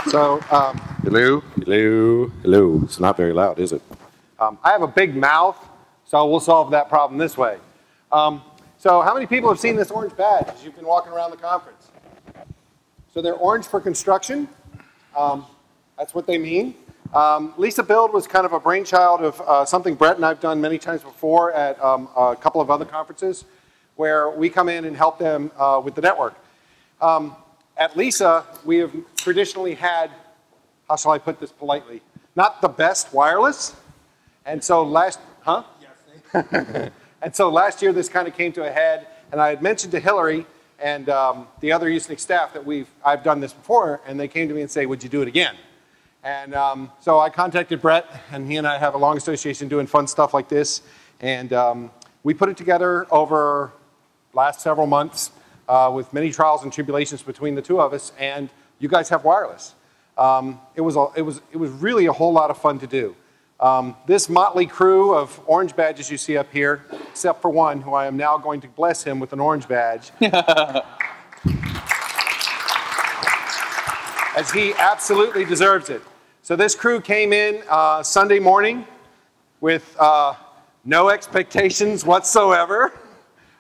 So, hello, hello, hello. It's not very loud, is it? I have a big mouth, so we'll solve that problem this way. So how many people have seen this orange badge as you've been walking around the conference? So they're orange for construction. That's what they mean. Lisa Build was kind of a brainchild of something Brett and I've done many times before at a couple of other conferences where we come in and help them with the network. At LISA, we have traditionally had, how shall I put this politely, not the best wireless. And so last, huh? Yes. And so last year this kind of came to a head, and I had mentioned to Hillary and the other Usenix staff that I've done this before, and they came to me and say, would you do it again? And so I contacted Brett, and he and I have a long association doing fun stuff like this. And we put it together over last several months with many trials and tribulations between the two of us, and you guys have wireless. It was really a whole lot of fun to do. This motley crew of orange badges you see up here, except for one who I am now going to bless him with an orange badge. As he absolutely deserves it. So this crew came in Sunday morning with no expectations whatsoever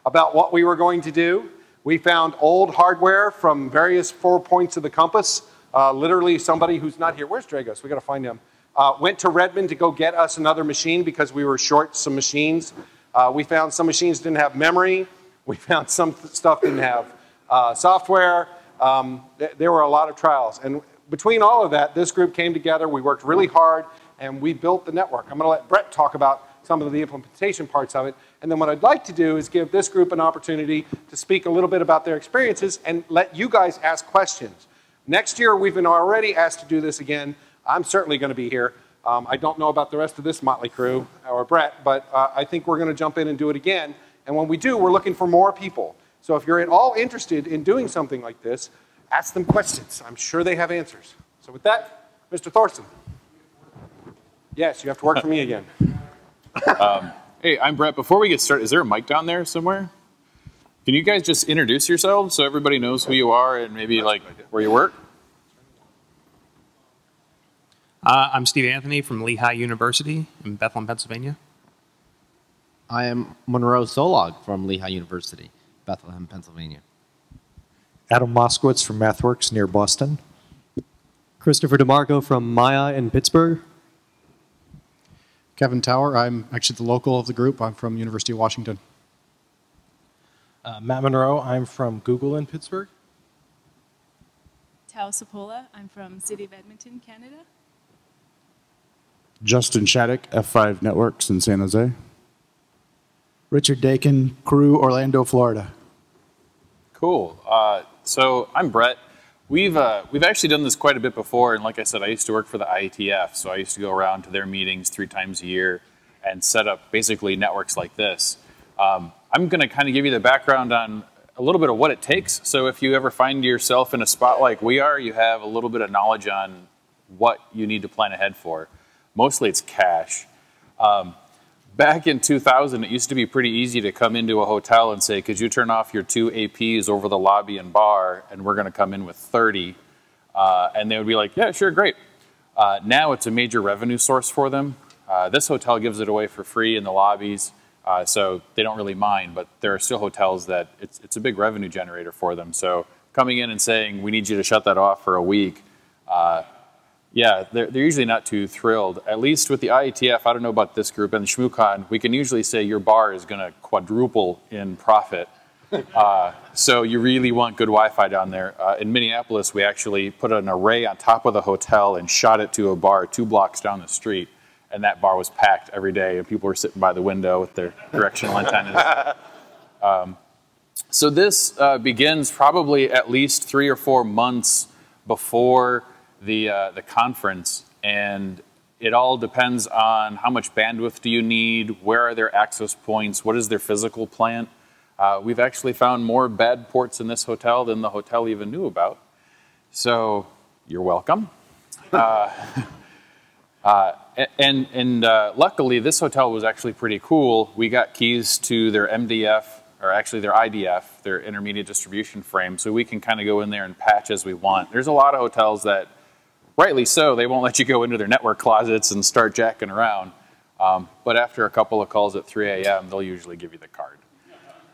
about what we were going to do. We found old hardware from various 4 points of the compass. Literally somebody who's not here. Where's Dragos? We got to find him. Went to Redmond to go get us another machine because we were short some machines. We found some machines didn't have memory. We found some stuff didn't have software. There were a lot of trials. And between all of that, this group came together. We worked really hard, and we built the network. I'm going to let Brett talk about some of the implementation parts of it. And then what I'd like to do is give this group an opportunity to speak a little bit about their experiences and let you guys ask questions. Next year, we've been already asked to do this again. I'm certainly going to be here. I don't know about the rest of this motley crew or Brett, but I think we're going to jump in and do it again. And when we do, we're looking for more people. So if you're at all interested in doing something like this, ask them questions. I'm sure they have answers. So with that, Mr. Thorson. Yes, you have to work for me again. Hey, I'm Brett. Before we get started, is there a mic down there somewhere? Can you guys just introduce yourselves so everybody knows who you are and maybe like where you work? I'm Steve Anthony from Lehigh University in Bethlehem, Pennsylvania. I am Monroe Solog from Lehigh University, Bethlehem, Pennsylvania. Adam Moskowitz from MathWorks near Boston. Christopher DeMarco from Maya in Pittsburgh. Kevin Tower, I'm actually the local of the group. I'm from University of Washington. Matt Monroe, I'm from Google in Pittsburgh. Tao Sapola, I'm from City of Edmonton, Canada. Justin Shattuck, F5 Networks in San Jose. Richard Dakin, Crew, Orlando, Florida. Cool. So I'm Brett. We've actually done this quite a bit before, and like I said, I used to work for the IETF, so I used to go around to their meetings 3 times a year and set up basically networks like this. I'm going to kind of give you the background on a little bit of what it takes. So if you ever find yourself in a spot like we are, you have a little bit of knowledge on what you need to plan ahead for. Mostly it's cash. Back in 2000, it used to be pretty easy to come into a hotel and say, could you turn off your 2 APs over the lobby and bar, and we're going to come in with 30. And they would be like, yeah, sure, great. Now it's a major revenue source for them. This hotel gives it away for free in the lobbies, so they don't really mind. But there are still hotels that it's a big revenue generator for them. So coming in and saying, we need you to shut that off for a week, yeah, they're usually not too thrilled. At least with the IETF, I don't know about this group, and ShmooCon, we can usually say your bar is going to quadruple in profit. So you really want good Wi-Fi down there. In Minneapolis, we actually put an array on top of the hotel and shot it to a bar 2 blocks down the street, and that bar was packed every day, and people were sitting by the window with their directional antennas. So this begins probably at least 3 or 4 months before the conference, and it all depends on how much bandwidth do you need, where are their access points, what is their physical plant. We've actually found more bad ports in this hotel than the hotel even knew about. So you're welcome. Luckily, this hotel was actually pretty cool. We got keys to their MDF, or actually their IDF, their intermediate distribution frame, so we can kind of go in there and patch as we want. There's a lot of hotels that rightly so, they won't let you go into their network closets and start jacking around. But after a couple of calls at 3 a.m., they'll usually give you the card.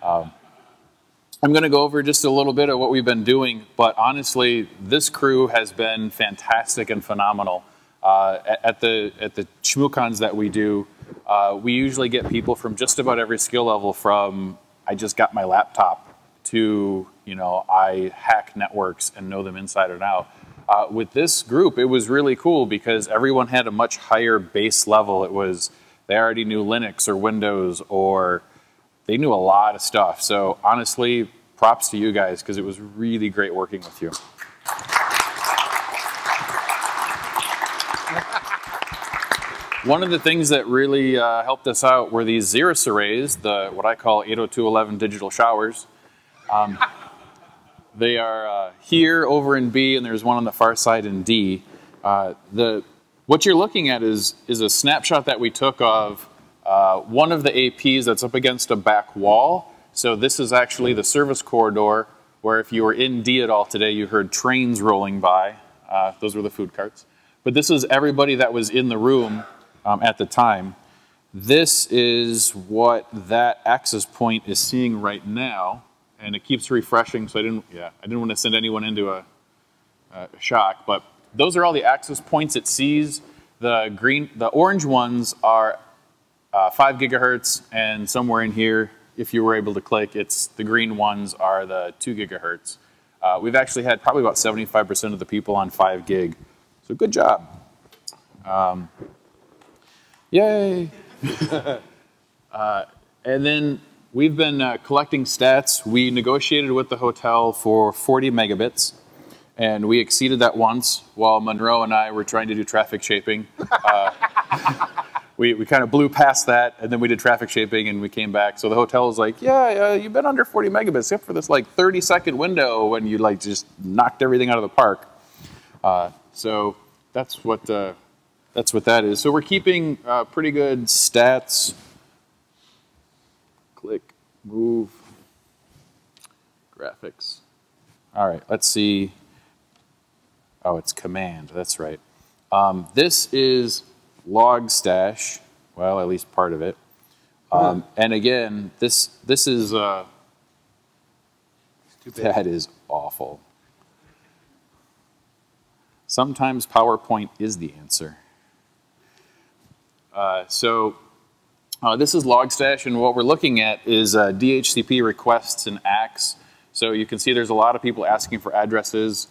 I'm going to go over just a little bit of what we've been doing, but honestly, this crew has been fantastic and phenomenal. At the ShmooCons that we do, we usually get people from just about every skill level, from I just got my laptop to, you know, I hack networks and know them inside and out. With this group, it was really cool because everyone had a much higher base level. It was, they already knew Linux or Windows, or they knew a lot of stuff. So honestly, props to you guys, because it was really great working with you. One of the things that really helped us out were these Xeris arrays, what I call 802.11 digital showers. They are here over in B, and there's one on the far side in D. What you're looking at is a snapshot that we took of one of the APs that's up against a back wall. So this is actually the service corridor, where if you were in D at all today, you heard trains rolling by. Those were the food carts. But this is everybody that was in the room at the time. This is what that access point is seeing right now, and it keeps refreshing. So I didn't want to send anyone into a shock. But those are all the access points it sees. The orange ones are 5 gigahertz, and somewhere in here, if you were able to click, the green ones are the 2 gigahertz. We've actually had probably about 75% of the people on 5 gig. So good job. Yay. And then we've been collecting stats. We negotiated with the hotel for 40 megabits, and we exceeded that once while Monroe and I were trying to do traffic shaping. We kind of blew past that, and then we did traffic shaping, and we came back. So the hotel was like, yeah, you've been under 40 megabits, except for this like 30-second window when you like just knocked everything out of the park. So that's what that is. So we're keeping pretty good stats. Click, move, graphics. All right, let's see. Oh, it's command, that's right. This is log stash, well, at least part of it. And again, this is, that is awful. Sometimes PowerPoint is the answer. This is Logstash, and what we're looking at is DHCP requests and ACKs. So you can see there's a lot of people asking for addresses.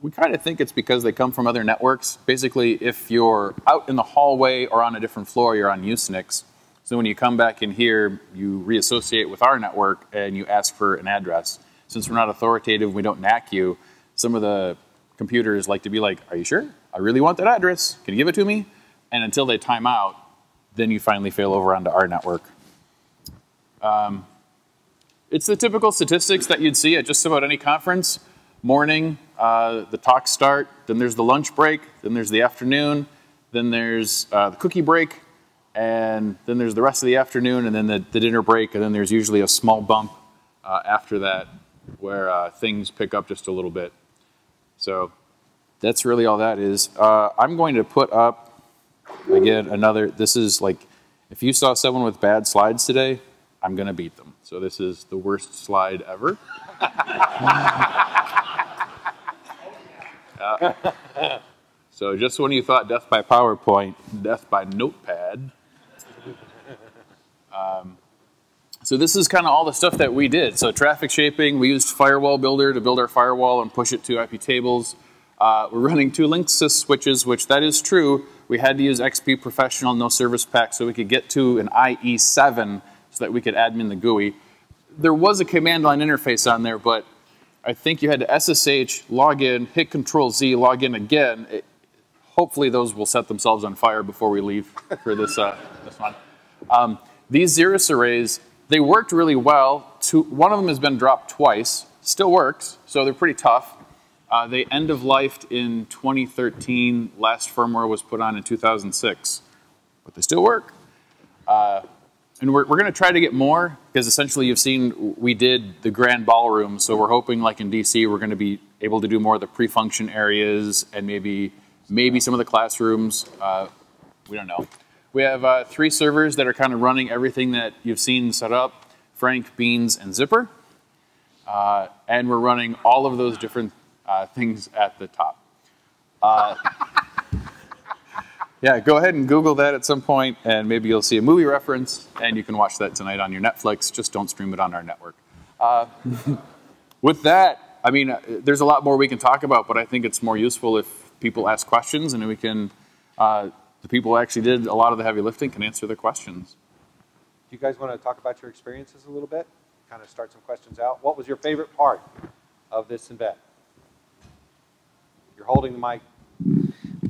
We kind of think it's because they come from other networks. Basically, if you're out in the hallway or on a different floor, you're on Usenix. So when you come back in here, you reassociate with our network and you ask for an address. Since we're not authoritative, we don't NAC you, some of the computers like to be like, are you sure? I really want that address. Can you give it to me? And until they time out, then you finally fail over onto our network. It's the typical statistics that you'd see at just about any conference. Morning, the talks start, then there's the lunch break, then there's the afternoon, then there's the cookie break, and then there's the rest of the afternoon, and then the dinner break, and then there's usually a small bump after that where things pick up just a little bit. So that's really all that is. I'm going to put up, again, this is like, if you saw someone with bad slides today, I'm going to beat them. So this is the worst slide ever. So just when you thought death by PowerPoint, death by Notepad. So this is kind of all the stuff that we did. So traffic shaping, we used Firewall Builder to build our firewall and push it to IP tables. We're running 2 Linksys switches, which that is true. We had to use XP Professional, no service pack, so we could get to an IE7 so that we could admin the GUI. There was a command line interface on there, but I think you had to SSH, log in, hit Control-Z, log in again. Hopefully those will set themselves on fire before we leave for this one. These Xeris arrays, they worked really well. One of them has been dropped twice, still works, so they're pretty tough. They end-of-lifed in 2013. Last firmware was put on in 2006, but they still work. and we're going to try to get more, because essentially you've seen we did the Grand Ballrooms, so we're hoping like in DC we're going to be able to do more of the pre-function areas and maybe some of the classrooms. We don't know. We have 3 servers that are kind of running everything that you've seen set up, Frank, Beans, and Zipper. And we're running all of those different things at the top. Yeah, go ahead and Google that at some point, and maybe you'll see a movie reference, and you can watch that tonight on your Netflix. Just don't stream it on our network. With that, I mean, there's a lot more we can talk about, but I think it's more useful if people ask questions, and we can, the people who actually did a lot of the heavy lifting can answer the questions. Do you guys want to talk about your experiences a little bit? Kind of start some questions out. What was your favorite part of this event? You're holding the mic.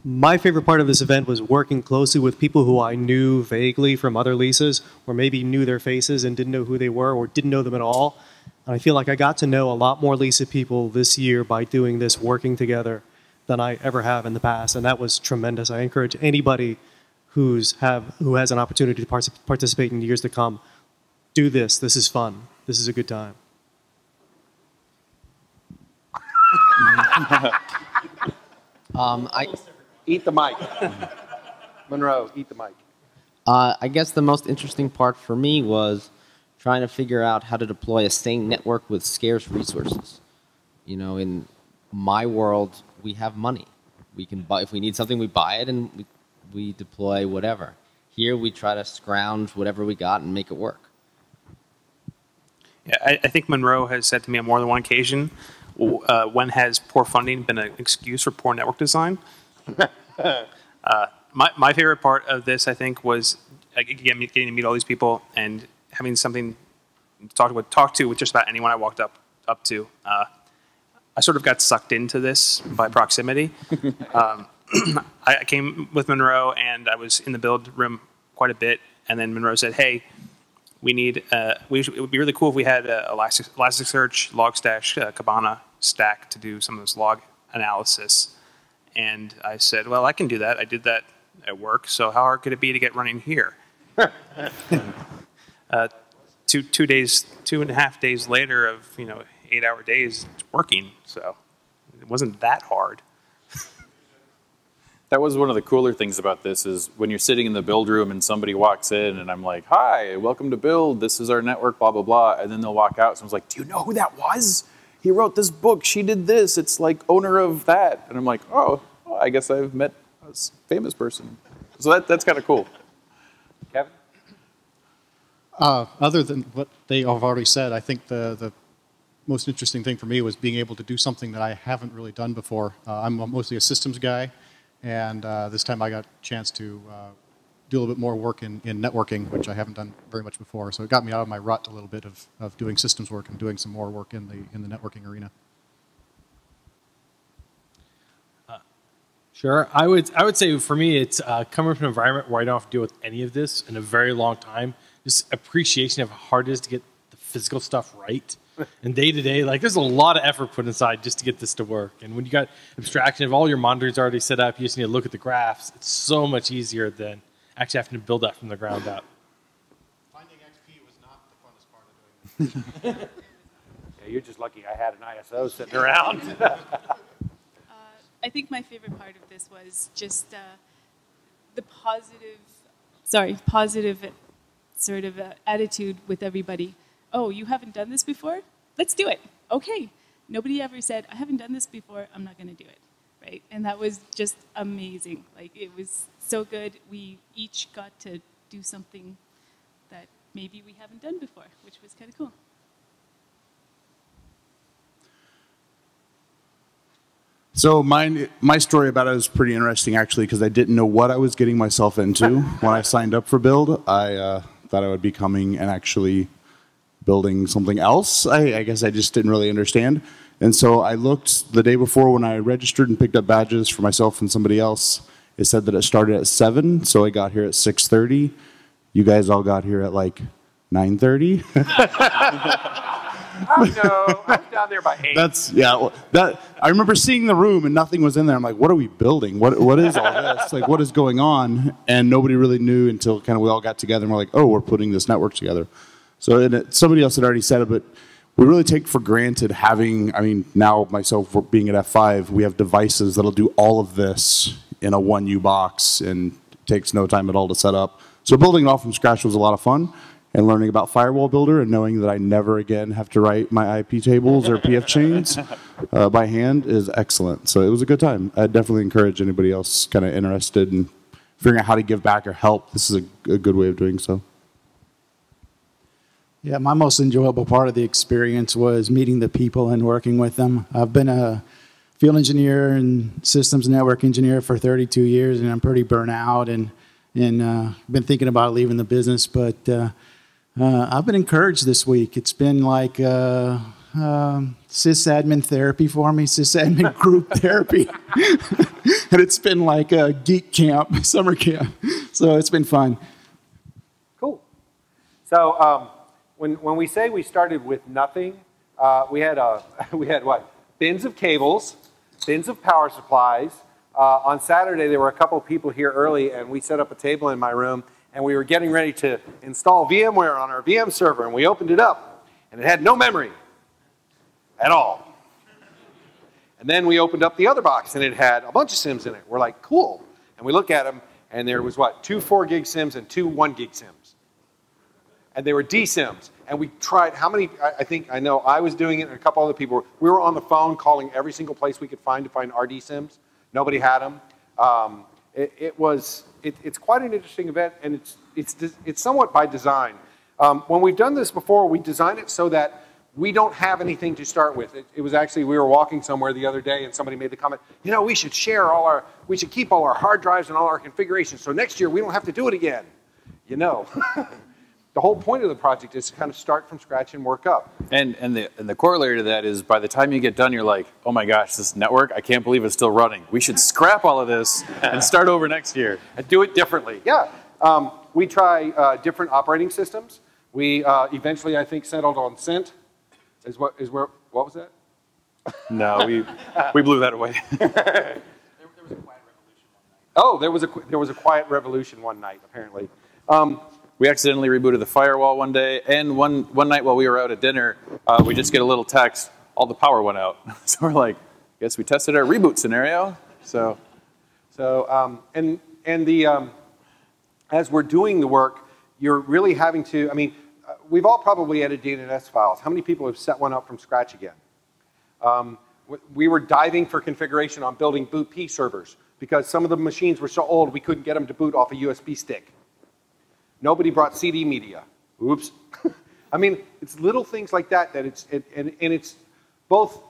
My favorite part of this event was working closely with people who I knew vaguely from other LISAs, or maybe knew their faces and didn't know who they were, or didn't know them at all. And I feel like I got to know a lot more LISA people this year by doing this, working together, than I ever have in the past, and that was tremendous. I encourage anybody who has an opportunity to participate in years to come, do this. This is fun. This is a good time. Eat the mic. Monroe, eat the mic. I guess the most interesting part for me was trying to figure out how to deploy a sane network with scarce resources. You know, in my world, we have money. We can buy, if we need something, we buy it and we deploy whatever. Here, we try to scrounge whatever we got and make it work. Yeah, I think Monroe has said to me on more than one occasion, when has poor funding been an excuse for poor network design? My favorite part of this, I think, was again, getting to meet all these people and having something to talk to with just about anyone I walked up to. I sort of got sucked into this by proximity. I came with Monroe, and I was in the build room quite a bit, and then Monroe said, hey, we need, it would be really cool if we had Elasticsearch, Logstash, Kibana stack to do some of this log analysis. And I said, well, I can do that. I did that at work, so how hard could it be to get running here? 2.5 days later of 8-hour days, it's working, so it wasn't that hard. That was one of the cooler things about this is when you're sitting in the build room and somebody walks in and I'm like, hi, welcome to build, this is our network, blah, blah, blah. And then they'll walk out, someone's like, do you know who that was? He wrote this book, she did this, it's like owner of that. And I'm like, oh, well, I guess I've met a famous person. So that's kind of cool. Kevin? Other than what they have already said, I think the most interesting thing for me was being able to do something that I haven't really done before. I'm mostly a systems guy, and this time I got a chance to do a little bit more work in networking, which I haven't done very much before. So it got me out of my rut a little bit of doing systems work and doing some more work in the networking arena. Sure. I would say for me, it's coming from an environment where I don't have to deal with any of this in a very long time. Just appreciation of how hard it is to get the physical stuff right. And day to day, like there's a lot of effort put inside just to get this to work. And when you got abstraction of all your monitors already set up, you just need to look at the graphs. It's so much easier than actually having to build that from the ground up. Finding XP was not the funnest part of doing this. Yeah, you're just lucky I had an ISO sitting around. I think my favorite part of this was just the positive sort of attitude with everybody. Oh, you haven't done this before? Let's do it. Okay. Nobody ever said, I haven't done this before, I'm not going to do it. Right? And that was just amazing. Like, it was so good. We each got to do something that maybe we haven't done before, which was kind of cool. So my story about it was pretty interesting, actually, because I didn't know what I was getting myself into when I signed up for Build. I thought I would be coming and actually building something else. I guess I just didn't really understand. And so I looked the day before when I registered and picked up badges for myself and somebody else. It said that it started at 7, so I got here at 6:30. You guys all got here at like 9:30. no, I was down there by 8. That's well, that I remember seeing the room and nothing was in there. I'm like, what are we building? What is all this? Like, what is going on? And nobody really knew until kind of we all got together and we're like, oh, we're putting this network together. So somebody else had already said it, but we really take for granted having. I mean, now myself being at F5, we have devices that'll do all of this in a 1U box, and it takes no time at all to set up. So building it all from scratch was a lot of fun. And learning about Firewall Builder and knowing that I never again have to write my IP tables or PF chains by hand is excellent. So it was a good time. I'd definitely encourage anybody else kind of interested in figuring out how to give back or help. This is a good way of doing so. Yeah, my most enjoyable part of the experience was meeting the people and working with them. I've been a field engineer and systems network engineer for 32 years, and I'm pretty burnt out and been thinking about leaving the business, but I've been encouraged this week. It's been like sysadmin therapy for me, sysadmin group therapy. And it's been like a geek camp, summer camp. So it's been fun. Cool. So when we say we started with nothing, we had what? Bins of cables, bins of power supplies. On Saturday, there were a couple people here early, and we set up a table in my room. And we were getting ready to install VMware on our VM server, and we opened it up, and it had no memory at all. And then we opened up the other box, and it had a bunch of SIMs in it. We're like, cool. And we look at them, and there was what, 2 4-gig SIMs and 2 1-gig SIMs. And they were DSIMs. And we tried, how many, I know I was doing it, and a couple other people, we were on the phone calling every single place we could find to find RD SIMs. Nobody had them. It's quite an interesting event, and it's somewhat by design. When we've done this before, we designed it so that we don't have anything to start with. It was actually, we were walking somewhere the other day, and somebody made the comment, you know, we should keep all our hard drives and all our configurations, so next year we don't have to do it again. You know. The whole point of the project is to kind of start from scratch and work up. And the corollary to that is by the time you get done, you're like, oh my gosh, this network, I can't believe it's still running. We should scrap all of this and start over next year. And do it differently. Yeah. We try different operating systems. We eventually, I think, settled on Cent. What was that? No, we blew that away. There was a quiet revolution one night. Oh, there was a quiet revolution one night, apparently. We accidentally rebooted the firewall one day, and one night while we were out at dinner, we just get a little text, all the power went out. So we're like, guess we tested our reboot scenario. As we're doing the work, you're really having to, I mean, we've all probably edited DNS files. How many people have set one up from scratch again? We were diving for configuration on building boot P servers because some of the machines were so old we couldn't get them to boot off a USB stick. Nobody brought CD media. Oops. I mean, it's little things like that it's both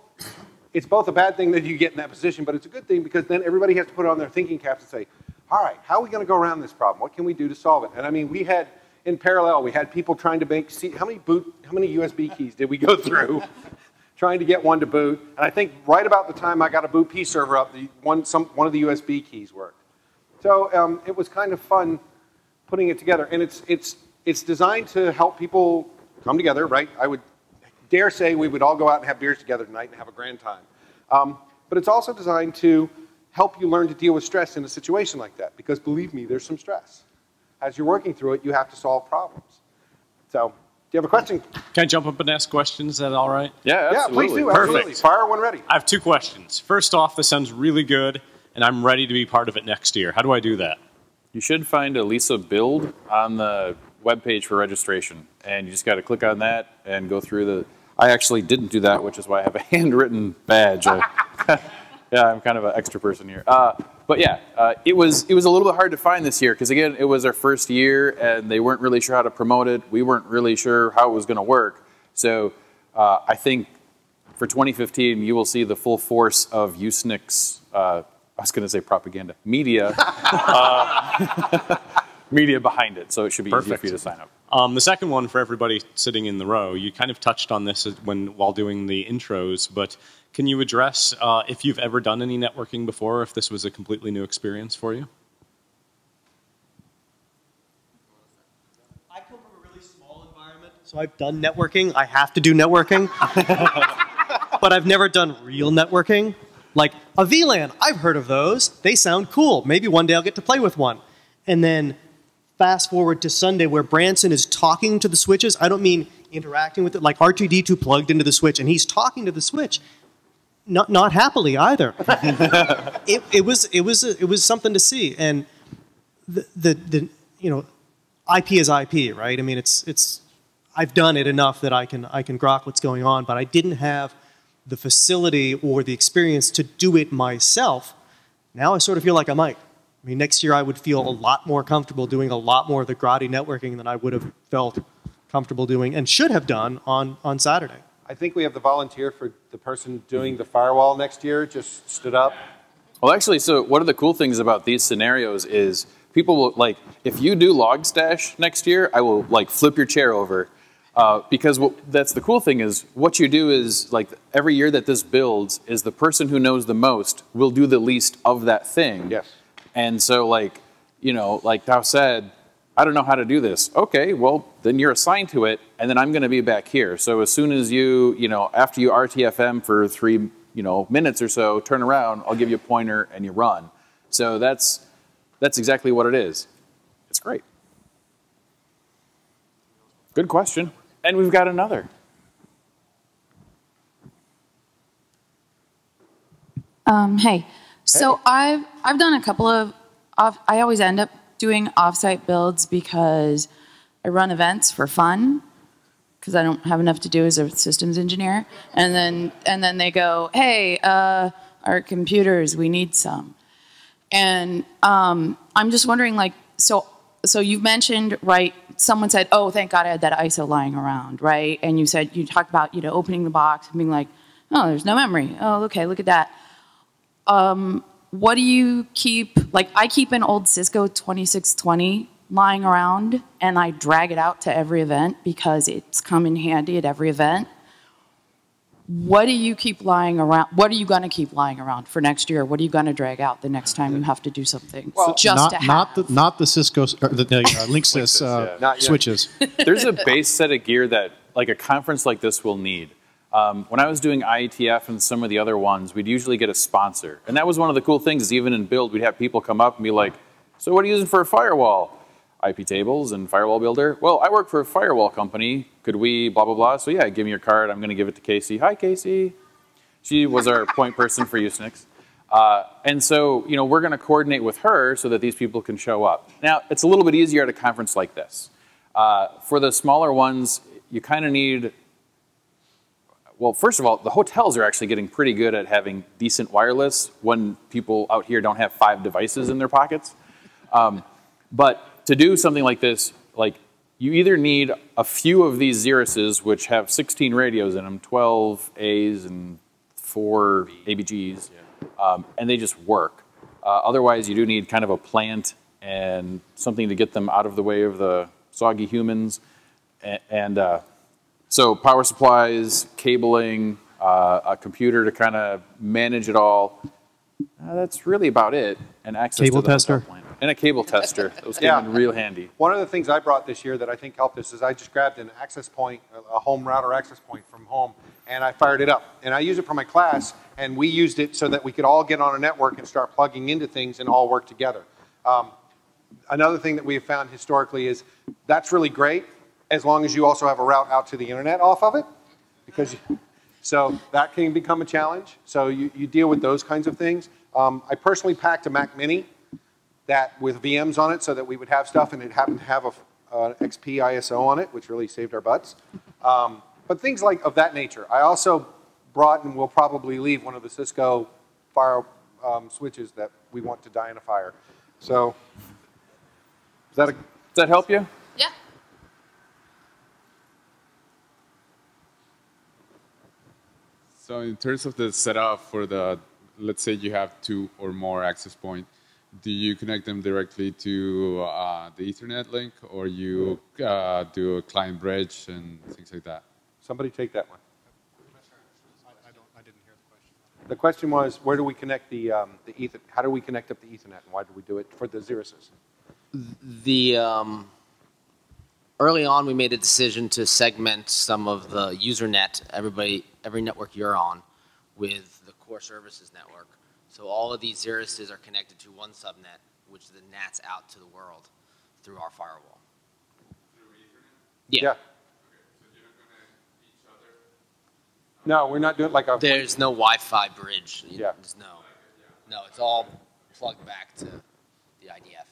a bad thing that you get in that position, but it's a good thing because then everybody has to put it on their thinking caps and say, all right, how are we going to go around this problem? What can we do to solve it? And I mean, we had, in parallel, we had people trying to make, how many USB keys did we go through trying to get one to boot? And I think right about the time I got a boot P server up, one of the USB keys worked. So it was kind of fun putting it together, and it's designed to help people come together, right? I would dare say we would all go out and have beers together tonight and have a grand time. But it's also designed to help you learn to deal with stress in a situation like that, because believe me, there's some stress. As you're working through it, you have to solve problems. So, do you have a question? Can I jump up and ask questions? Is that all right? Yeah, absolutely. Yeah, please do. Absolutely. Perfect. Fire one ready. I have 2 questions. First off, this sounds really good, and I'm ready to be part of it next year. How do I do that? You should find a LISA build on the webpage for registration, and you just got to click on that and go through the. I actually didn't do that, which is why I have a handwritten badge. Yeah, I'm kind of an extra person here. But yeah, it was a little bit hard to find this year because again, it was our first year, and they weren't really sure how to promote it. We weren't really sure how it was going to work. So I think for 2015, you will see the full force of Usenix. I was going to say propaganda, media behind it, so it should be easy for you to sign up. The second one for everybody sitting in the row, you kind of touched on this while doing the intros, but can you address if you've ever done any networking before, if this was a completely new experience for you? I come from a really small environment, So I've done networking. I have to do networking. But I've never done real networking. Like a VLAN, I've heard of those. They sound cool. Maybe one day I'll get to play with one. And then fast forward to Sunday where Branson is talking to the switches. I don't mean interacting with it, like R2D2 plugged into the switch and he's talking to the switch. Not happily either. it was something to see. And the IP is IP, right? I mean, I've done it enough that I can grok what's going on, but I didn't have the facility or the experience to do it myself. Now I sort of feel like I might. I mean, next year I would feel a lot more comfortable doing a lot more of the grotty networking than I would have felt comfortable doing and should have done on Saturday. I think we have the volunteer for the person doing the firewall next year just stood up. Well, actually, so one of the cool things about these scenarios is people will, like, if you do Logstash next year, I will, like, flip your chair over. Because that's the cool thing is what you do is, like, every year that this builds is the person who knows the most will do the least of that thing. Yes. And so, like, you know, like Dow said, I don't know how to do this. Okay, well, then you're assigned to it, and then I'm going to be back here. So as soon as you know, after you RTFM for 3, minutes or so, turn around, I'll give you a pointer, and you run. So that's exactly what it is. It's great. Good question. And we've got another. Hey. So I've done a couple of I always end up doing offsite builds because I run events for fun because I don't have enough to do as a systems engineer. And then they go, hey, our computers, we need some. And I'm just wondering, like, so you've mentioned, right, someone said, oh, thank God I had that ISO lying around, right? And you talked about, opening the box and being like, oh, there's no memory. Oh, okay, look at that. What do you keep? Like, I keep an old Cisco 2620 lying around, and I drag it out to every event because it's come in handy at every event. What do you keep lying around? What are you going to keep lying around for next year? What are you going to drag out the next time you have to do something? Well, just not the Cisco, or the Linksys switches. There's a base set of gear that, like, a conference like this will need. When I was doing IETF and some of the other ones, we'd usually get a sponsor. And that was one of the cool things is even in build, we'd have people come up and be like, so what are you using for a firewall? IP tables and firewall builder. Well, I work for a firewall company. Could we blah, blah, blah? So yeah, give me your card. I'm going to give it to Casey. Hi, Casey. She was our point person for Usenix. And so, we're going to coordinate with her so that these people can show up. Now, it's a little bit easier at a conference like this. For the smaller ones, you kind of need, well, first of all, the hotels are actually getting pretty good at having decent wireless when people out here don't have 5 devices in their pockets. But to do something like this, like, you either need a few of these Xeruses, which have 16 radios in them, 12 A's and 4 ABGs, and they just work. Otherwise, you do need kind of a plant and something to get them out of the way of the soggy humans. So power supplies, cabling, a computer to kind of manage it all. That's really about it. And access cable to the tester. plant. And a cable tester. Those came in real handy. One of the things I brought this year that I think helped us is I just grabbed an access point, a home router access point from home, and I fired it up. And I use it for my class, and we used it so that we could all get on a network and start plugging into things and all work together. Another thing that we have found historically is that's really great as long as you also have a route out to the internet off of it. So that can become a challenge. So you deal with those kinds of things. I personally packed a Mac Mini that with VMs on it so that we would have stuff, and it happened to have an XP ISO on it, which really saved our butts. But things like of that nature. I also brought and will probably leave one of the Cisco fire switches that we want to die in a fire. So does that help you? Yeah. So in terms of the setup for the, let's say you have 2 or more access points, do you connect them directly to the Ethernet link, or you do a client bridge and things like that? Somebody take that one. I didn't hear the question. The question was, where do we connect the Ethernet? How do we connect up the Ethernet, and why do we do it for the Xeruses? early on, we made a decision to segment some of the Usernet, every network you're on, with the core services network. So all of these Xeruses are connected to one subnet, which then NATs out to the world through our firewall. Yeah. No, we're not doing like a... There's no Wi-Fi bridge. Yeah. No, it's all plugged back to the IDF.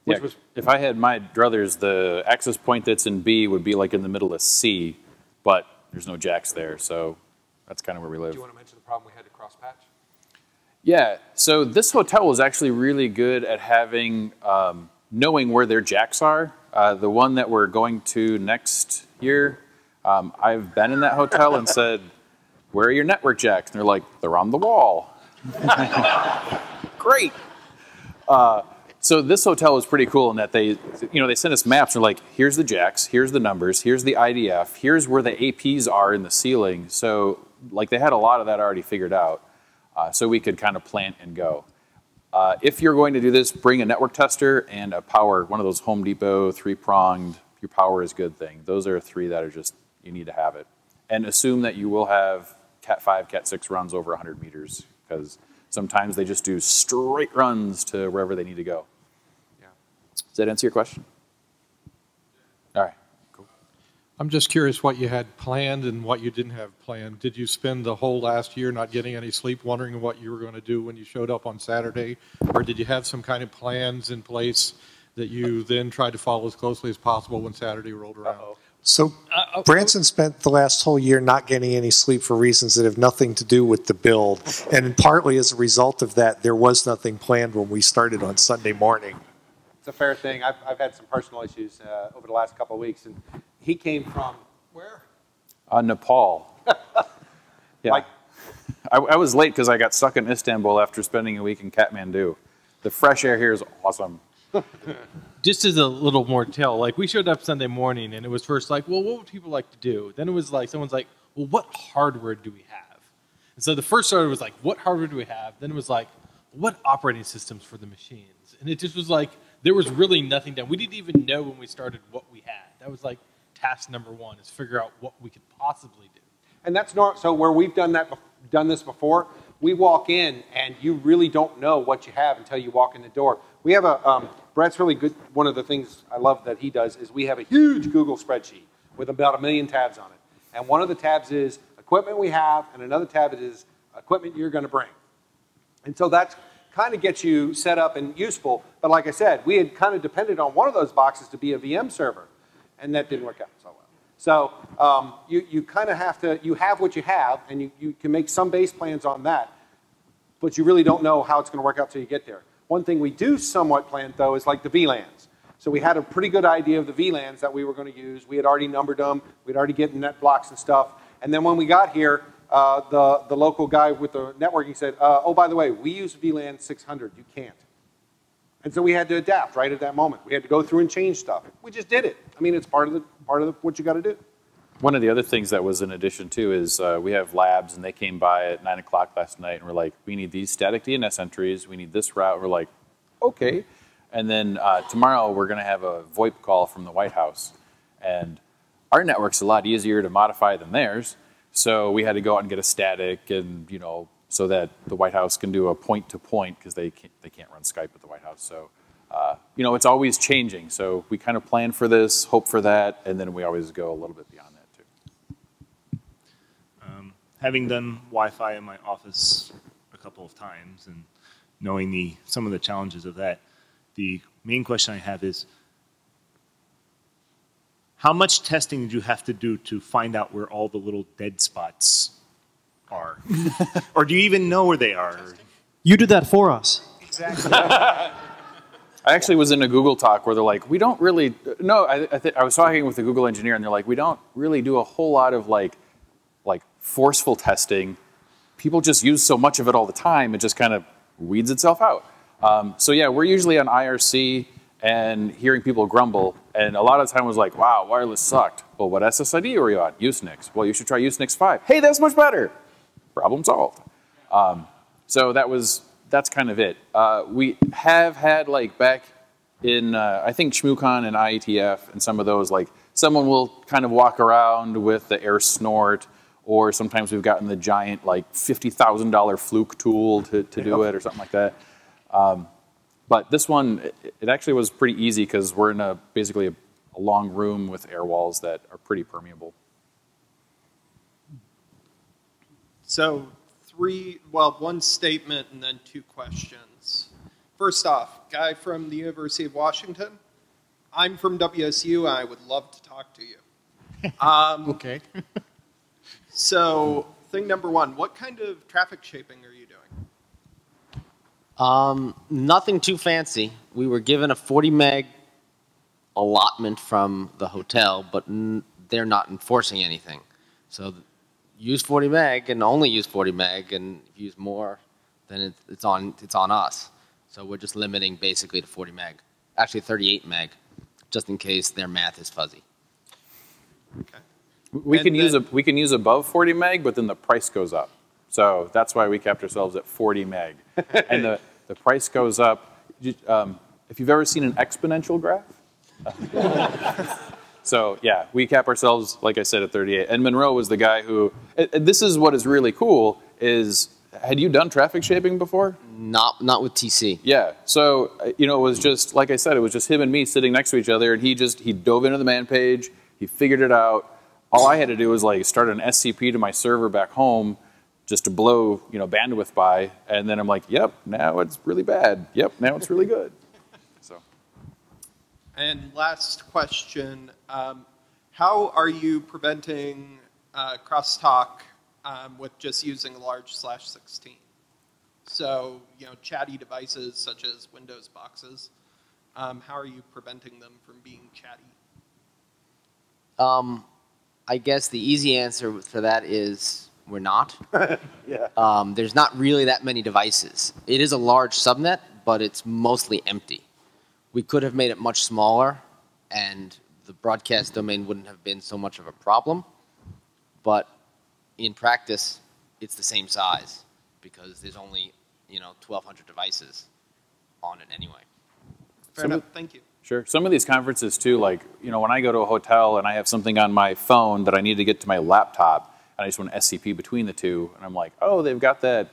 Yeah, if I had my druthers, the access point that's in B would be like in the middle of C, but there's no jacks there, so that's kind of where we live. Do you want to mention the problem we had to cross-patch? Yeah, so this hotel was actually really good at having, knowing where their jacks are. The one that we're going to next year, I've been in that hotel and said, where are your network jacks? And they're like, they're on the wall. Great. So this hotel was pretty cool in that they sent us maps. They're like, here's the jacks, here's the numbers, here's the IDF, here's where the APs are in the ceiling. So like they had a lot of that already figured out. So we could kind of plant and go. If you're going to do this, bring a network tester and a power, one of those Home Depot 3-pronged, your power is good thing. Those are 3 that are just, you need to have it. And assume that you will have Cat 5, Cat 6 runs over 100 meters, because sometimes they just do straight runs to wherever they need to go. Yeah. Does that answer your question? All right. Cool. I'm just curious what you had planned and what you didn't have planned. Did you spend the whole last year not getting any sleep, wondering what you were going to do when you showed up on Saturday? Or did you have some kind of plans in place that you then tried to follow as closely as possible when Saturday rolled around? So Branson spent the last whole year not getting any sleep for reasons that have nothing to do with the build. And partly as a result of that, there was nothing planned when we started on Sunday morning. It's a fair thing. I've had some personal issues over the last couple of weeks. And he came from where? Nepal. Yeah. Like, I was late because I got stuck in Istanbul after spending a week in Kathmandu. The fresh air here is awesome. Just as a little more detail, like we showed up Sunday morning and it was first like, well, what would people like to do? Then it was like, someone's like, well, what hardware do we have? And so the first starter was like, what hardware do we have? Then it was like, what operating systems for the machines? And it just was like, there was really nothing done. We didn't even know when we started what we had. That was like task number 1, is figure out what we could possibly do. And that's not, so where we've done this before, we walk in and you really don't know what you have until you walk in the door. We have a, Brett's really good, one of the things I love that he does is we have a huge Google spreadsheet with about 1 million tabs on it. And one of the tabs is equipment we have, and another tab is equipment you're going to bring. And so that kind of gets you set up and useful. But like I said, we had kind of depended on one of those boxes to be a VM server, and that didn't work out so well. So you kind of have to, you have what you have, and you can make some base plans on that, but you really don't know how it's going to work out till you get there. One thing we do somewhat plan, though, is like the VLANs. So we had a pretty good idea of the VLANs that we were going to use. We had already numbered them. We'd already gotten net blocks and stuff. And then when we got here, the local guy with the networking said, oh, by the way, we use VLAN 600. You can't. And so we had to adapt right at that moment. We had to go through and change stuff. We just did it. I mean, it's part of what you got to do. One of the other things that was in addition too is we have labs, and they came by at 9 o'clock last night and we're like, we need these static DNS entries, we need this route. We're like, okay. And then tomorrow we're going to have a VoIP call from the White House. And our network's a lot easier to modify than theirs. So we had to go out and get a static, and so that the White House can do a point-to-point, because they can't run Skype at the White House. So it's always changing. So we kind of plan for this, hope for that, and then we always go a little bit beyond that. Having done Wi-Fi in my office a couple of times and knowing some of the challenges of that, the main question I have is, how much testing did you have to do to find out where all the little dead spots are? Or do you even know where they are? You did that for us. Exactly. I actually was in a Google talk where they're like, we don't really, no, I was talking with a Google engineer, and they're like, we don't really do a whole lot of like forceful testing. People just use so much of it all the time, it just kind of weeds itself out. So yeah, we're usually on IRC and hearing people grumble, and a lot of the time it was like, wow, wireless sucked. Well, what SSID were you on? Usenix. Well, you should try Usenix-5. Hey, that's much better. Problem solved. So that's kind of it. We have had, like, back in, I think, ShmooCon and IETF and some of those, like, someone will kind of walk around with the air snort, or sometimes we've gotten the giant like $50,000 fluke tool to do it or something like that. But this one, it actually was pretty easy because we're in basically a long room with air walls that are pretty permeable. So one statement and then 2 questions. First off, guy from the University of Washington. I'm from WSU, and I would love to talk to you. Okay. So, thing number 1, what kind of traffic shaping are you doing? Nothing too fancy. We were given a 40 meg allotment from the hotel, but they're not enforcing anything. So use 40 meg and only use 40 meg, and if you use more, then it's on us. So we're just limiting basically to 40 meg. Actually 38 meg, just in case their math is fuzzy. Okay. We can use above 40 meg, but then the price goes up. So that's why we kept ourselves at 40 meg. And the price goes up. If you've ever seen an exponential graph. So yeah, we cap ourselves, like I said, at 38. And Monroe was the guy who, this is what is really cool, is, had you done traffic shaping before? Not with TC. Yeah, so, it was just, like I said, it was just him and me sitting next to each other, and he dove into the man page, he figured it out. All I had to do was like start an SCP to my server back home just to blow, bandwidth by, and then I'm like, yep, now it's really bad. Yep, now it's really good. And last question, how are you preventing crosstalk with just using a large /16? So, chatty devices such as Windows boxes, how are you preventing them from being chatty? I guess the easy answer for that is we're not. Yeah. There's not really that many devices. It is a large subnet, but it's mostly empty. We could have made it much smaller, and the broadcast domain wouldn't have been so much of a problem. But in practice, it's the same size because there's only 1,200 devices on it anyway. Fair enough. Thank you. Sure. Some of these conferences too, like when I go to a hotel and I have something on my phone that I need to get to my laptop, and I just want an SCP between the two, and I'm like, oh, they've got that,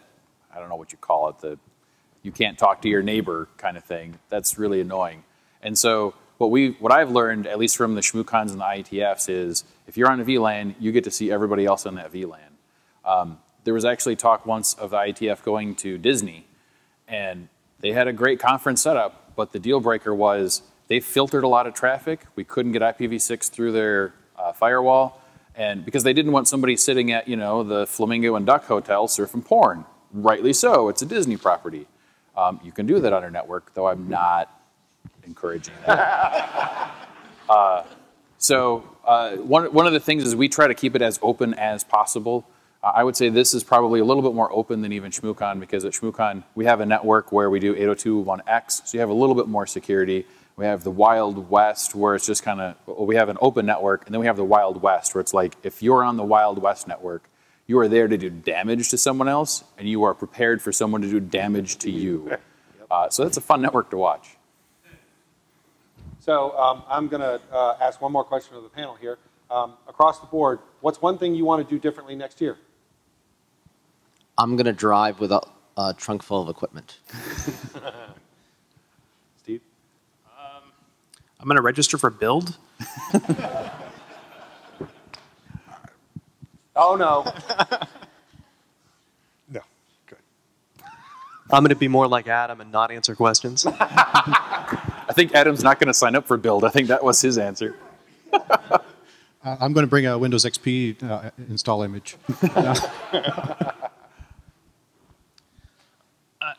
I don't know what you call it, you can't talk to your neighbor kind of thing. That's really annoying. And so what I've learned, at least from the ShmooCons and the IETFs, is if you're on a VLAN, you get to see everybody else on that VLAN. There was actually talk once of the IETF going to Disney, and they had a great conference setup, but the deal breaker was they filtered a lot of traffic. We couldn't get IPv6 through their firewall, and because they didn't want somebody sitting at the Flamingo and Duck Hotel surfing porn. Rightly so, it's a Disney property. You can do that on our network, though I'm not encouraging that. One of the things is we try to keep it as open as possible. I would say this is probably a little bit more open than even ShmooCon, because at ShmooCon we have a network where we do 802.1x, so you have a little bit more security. We have the Wild West, where it's just kind of, we have an open network, and then we have the Wild West, where it's like, if you're on the Wild West network, you are there to do damage to someone else, and you are prepared for someone to do damage to you. So that's a fun network to watch. So I'm going to ask one more question of the panel here. Across the board, what's one thing you want to do differently next year? I'm going to drive with a trunk full of equipment. Steve? I'm going to register for Build. Oh, no. No, good. I'm going to be more like Adam and not answer questions. I think Adam's not going to sign up for Build. I think that was his answer. I'm going to bring a Windows XP install image.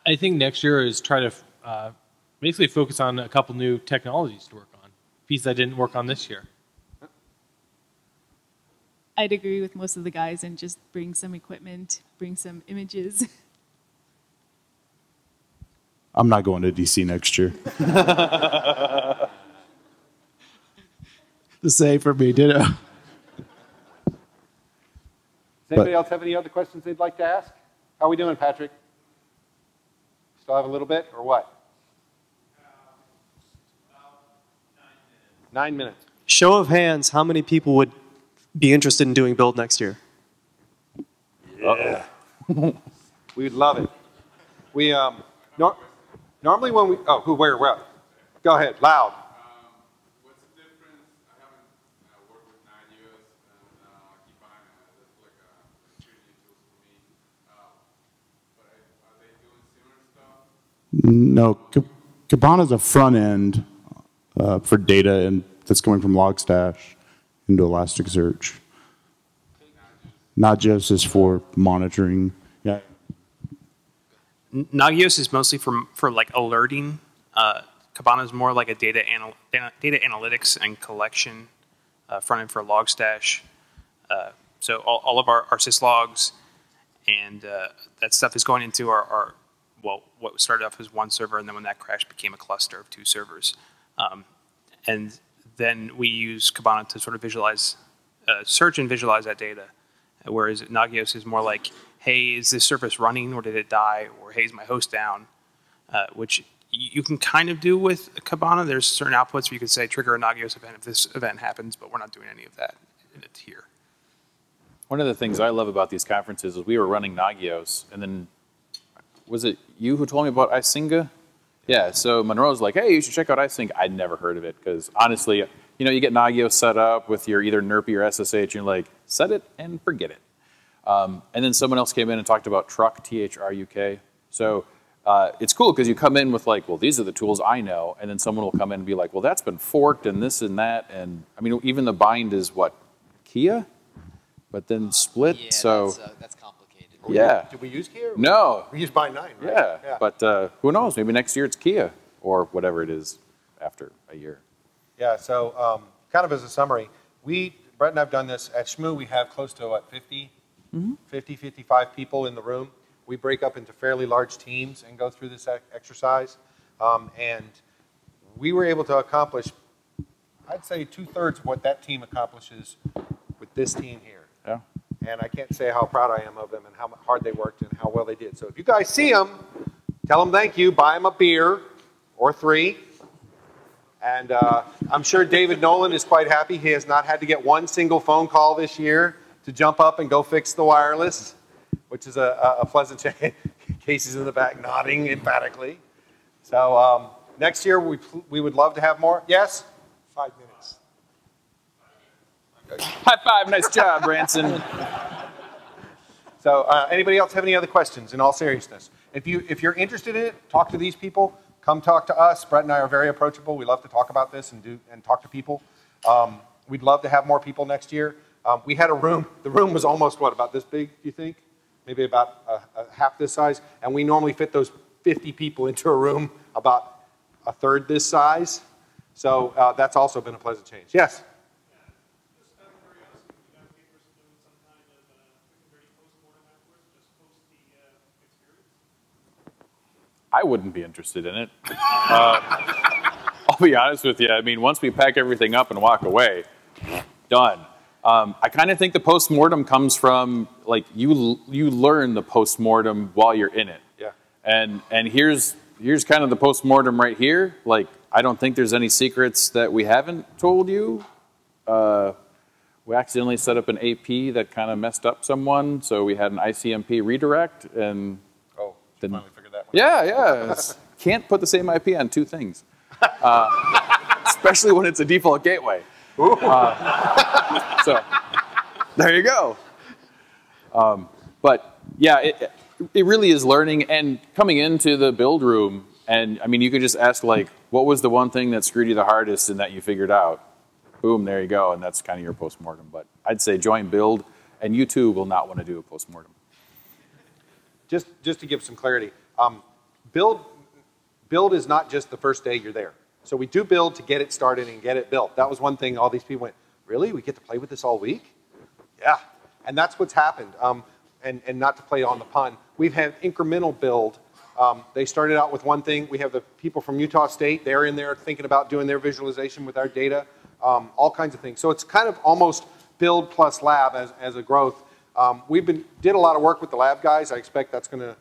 I think next year is try to basically focus on a couple new technologies to work on. Pieces I didn't work on this year. I'd agree with most of the guys and just bring some equipment, bring some images. I'm not going to DC next year. The same for me, ditto. Does anybody else have any other questions they'd like to ask? How are we doing, Patrick? Still have a little bit, or what? 9 minutes. Show of hands, how many people would be interested in doing build next year? Yeah. We'd love it. We normally when we where go ahead loud. What's the difference? I haven't worked with NAGIOS and Kibana. That's like a security tools for me. But are they doing similar stuff? No, Kibana is a front end for data and that's coming from Logstash into Elasticsearch. NAGIOS is for monitoring. Yeah. Nagios is mostly for like alerting. Kibana is more like a data analytics and collection front end for Logstash. So all of our syslogs and that stuff is going into our what started off as one server, and then when that crashed became a cluster of 2 servers. And then we use Kibana to sort of visualize, search and visualize that data. Whereas Nagios is more like, hey, is this service running or did it die? Or hey, is my host down? Which you can kind of do with Kibana. There's certain outputs where you can say trigger a Nagios event if this event happens, but we're not doing any of that here. One of the things I love about these conferences is we were running Nagios, and then was it you who told me about Isinga? Yeah, so Monroe's like, hey, you should check out iSync. I'd never heard of it because honestly, you know, you get Nagios set up with your either NERPy or SSH, and you're like, set it and forget it. And then someone else came in and talked about Truck, THRUK. So it's cool because you come in with like, well, these are the tools I know, and then someone will come in and be like, well, that's been forked and this and that, and I mean, even the bind is what, Kia? But then split, Yeah, so that's complicated. yeah. Did we use Kia? No. We use Bind 9, right? Yeah, but who knows? Maybe next year it's Kia or whatever it is after a year. Yeah, so kind of as a summary, Brett and I have done this. At SHMU, we have close to, what, 50, 55 people in the room. We break up into fairly large teams and go through this exercise. And we were able to accomplish, I'd say, 2/3 of what that team accomplishes with this team here. Yeah. And I can't say how proud I am of them and how hard they worked and how well they did. So if you guys see them, tell them thank you, buy them a beer or 3. And I'm sure David Nolan is quite happy. He has not had to get one single phone call this year to jump up and go fix the wireless, which is a pleasant change. Casey's in the back nodding emphatically. So next year we would love to have more. Yes? 5 minutes. High five, nice job, Branson. So anybody else have any other questions in all seriousness? If you're interested in it, talk to these people. Come talk to us. Brett and I are very approachable. We love to talk about this and talk to people. We'd love to have more people next year. We had a room. The room was almost, what, about this big, do you think? Maybe about half this size. And we normally fit those 50 people into a room about 1/3 this size. So that's also been a pleasant change. Yes? I wouldn't be interested in it. I'll be honest with you. I mean, once we pack everything up and walk away, done. I kind of think the postmortem comes from, like, you learn the postmortem while you're in it. Yeah. And here's kind of the postmortem right here. Like, I don't think there's any secrets that we haven't told you. We accidentally set up an AP that kind of messed up someone, so we had an ICMP redirect, and then finally figured that one yeah. Can't put the same IP on 2 things, especially when it's a default gateway. So there you go. But yeah, it really is learning and coming into the build room. And I mean, you could just ask, like, what was the one thing that screwed you the hardest and that you figured out? Boom, there you go. And that's kind of your postmortem. But I'd say join build, and you too will not want to do a postmortem. Just to give some clarity, build is not just the first day you're there. So we do build to get it started and get it built. That was one thing all these people went, really? We get to play with this all week? Yeah. And that's what's happened. And not to play on the pun, we've had incremental build. They started out with one thing. We have the people from Utah State. They're in there thinking about doing their visualization with our data, all kinds of things. So it's kind of almost build plus lab as a growth. Did a lot of work with the lab guys. I expect that's gonna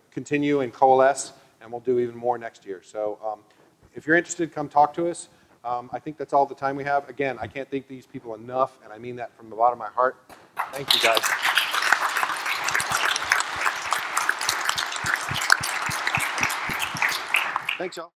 continue and coalesce, and we'll do even more next year. So if you're interested, come talk to us. I think that's all the time we have. Again, I can't thank these people enough, and I mean that from the bottom of my heart. Thank you, guys. Thanks, y'all.